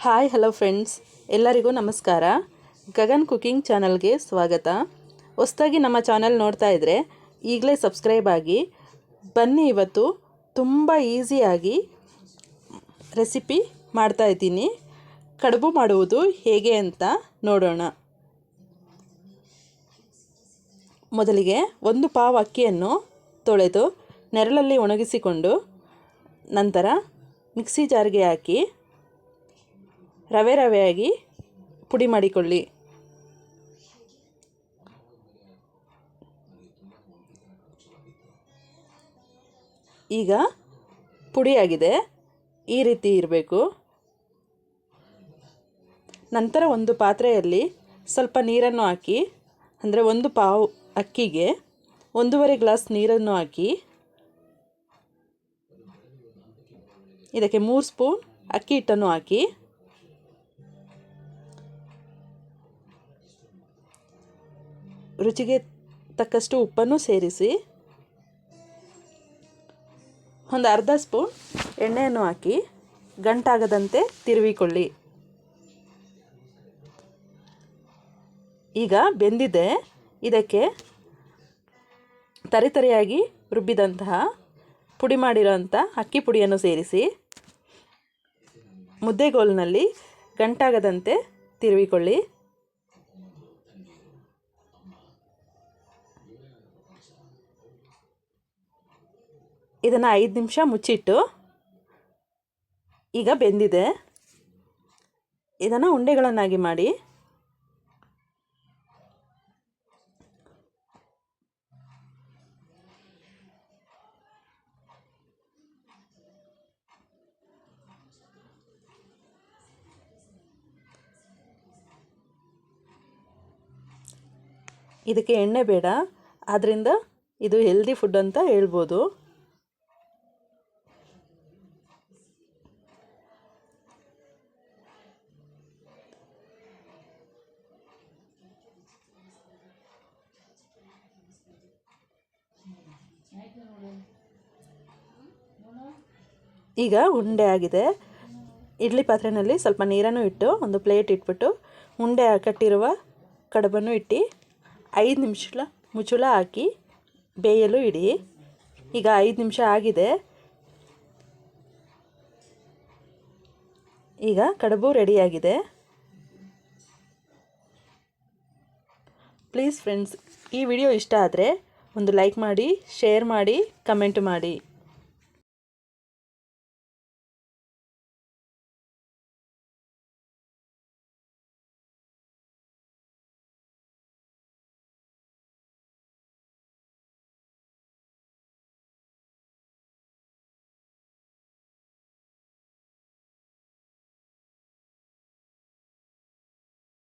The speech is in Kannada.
ಹಾಯ್ ಹಲೋ ಫ್ರೆಂಡ್ಸ್, ಎಲ್ಲರಿಗೂ ನಮಸ್ಕಾರ. ಗಗನ್ ಕುಕಿಂಗ್ ಚಾನಲ್ಗೆ ಸ್ವಾಗತ. ಹೊಸದಾಗಿ ನಮ್ಮ ಚಾನಲ್ ನೋಡ್ತಾ ಇದ್ದರೆ ಈಗಲೇ ಸಬ್ಸ್ಕ್ರೈಬ್ ಆಗಿ. ಬನ್ನಿ, ಇವತ್ತು ತುಂಬ ಈಸಿಯಾಗಿ ರೆಸಿಪಿ ಮಾಡ್ತಾ ಇದ್ದೀನಿ. ಕಡುಬು ಮಾಡುವುದು ಹೇಗೆ ಅಂತ ನೋಡೋಣ. ಮೊದಲಿಗೆ 1 ಪಾವ್ ಅಕ್ಕಿಯನ್ನು ತೊಳೆದು ನೆರಳಲ್ಲಿ ಒಣಗಿಸಿಕೊಂಡು ನಂತರ ಮಿಕ್ಸಿ ಜಾರ್ಗೆ ಹಾಕಿ ರವೆಯಾಗಿ ಪುಡಿ ಮಾಡಿಕೊಳ್ಳಿ. ಈಗ ಪುಡಿಯಾಗಿದೆ, ಈ ರೀತಿ ಇರಬೇಕು. ನಂತರ ಒಂದು ಪಾತ್ರೆಯಲ್ಲಿ ಸ್ವಲ್ಪ ನೀರನ್ನು ಹಾಕಿ, ಅಂದರೆ 1 ಪಾವ್ ಅಕ್ಕಿಗೆ 1.5 ಗ್ಲಾಸ್ ನೀರನ್ನು ಹಾಕಿ ಇದಕ್ಕೆ 3 ಸ್ಪೂನ್ ಅಕ್ಕಿ ಹಿಟ್ಟನ್ನು ಹಾಕಿ ರುಚಿಗೆ ತಕ್ಕಷ್ಟು ಉಪ್ಪನ್ನು ಸೇರಿಸಿ ಒಂದು ಅರ್ಧ ಸ್ಪೂನ್ ಎಣ್ಣೆಯನ್ನು ಹಾಕಿ ಗಂಟಾಗದಂತೆ ತಿರುವಿಕೊಳ್ಳಿ. ಈಗ ಬೆಂದಿದೆ. ಇದಕ್ಕೆ ತರಿತರಿಯಾಗಿ ರುಬ್ಬಿದಂತಹ ಪುಡಿ ಮಾಡಿರೋಂಥ ಅಕ್ಕಿ ಪುಡಿಯನ್ನು ಸೇರಿಸಿ ಮುದ್ದೆಗೋಲಿನಲ್ಲಿ ಗಂಟಾಗದಂತೆ ತಿರುವಿಕೊಳ್ಳಿ. ಇದನ್ನು 5 ನಿಮಿಷ ಮುಚ್ಚಿಟ್ಟು, ಈಗ ಬೆಂದಿದೆ. ಇದನ್ನು ಉಂಡೆಗಳನ್ನಾಗಿ ಮಾಡಿ ಇದಕ್ಕೆ ಎಣ್ಣೆ ಬೇಡ, ಆದ್ದರಿಂದ ಇದು ಹೆಲ್ದಿ ಫುಡ್ ಅಂತ ಹೇಳ್ಬೋದು. ಈಗ ಉಂಡೆ ಆಗಿದೆ. ಇಡ್ಲಿ ಪಾತ್ರೆಯಲ್ಲಿ ಸ್ವಲ್ಪ ನೀರನ್ನು ಇಟ್ಟು ಒಂದು ಪ್ಲೇಟ್ ಇಟ್ಬಿಟ್ಟು ಉಂಡೆ ಕಟ್ಟಿರುವ ಕಡುಬನ್ನು ಇಟ್ಟು 5 ನಿಮಿಷ ಮುಚ್ಚಳ ಹಾಕಿ ಬೇಯಲು ಇಡಿ. ಈಗ 5 ನಿಮಿಷ ಆಗಿದೆ. ಈಗ ಕಡುಬು ರೆಡಿಯಾಗಿದೆ. ಪ್ಲೀಸ್ ಫ್ರೆಂಡ್ಸ್, ಈ ವಿಡಿಯೋ ಇಷ್ಟ ಆದರೆ ಒಂದು ಲೈಕ್ ಮಾಡಿ, ಶೇರ್ ಮಾಡಿ, ಕಮೆಂಟ್ ಮಾಡಿ.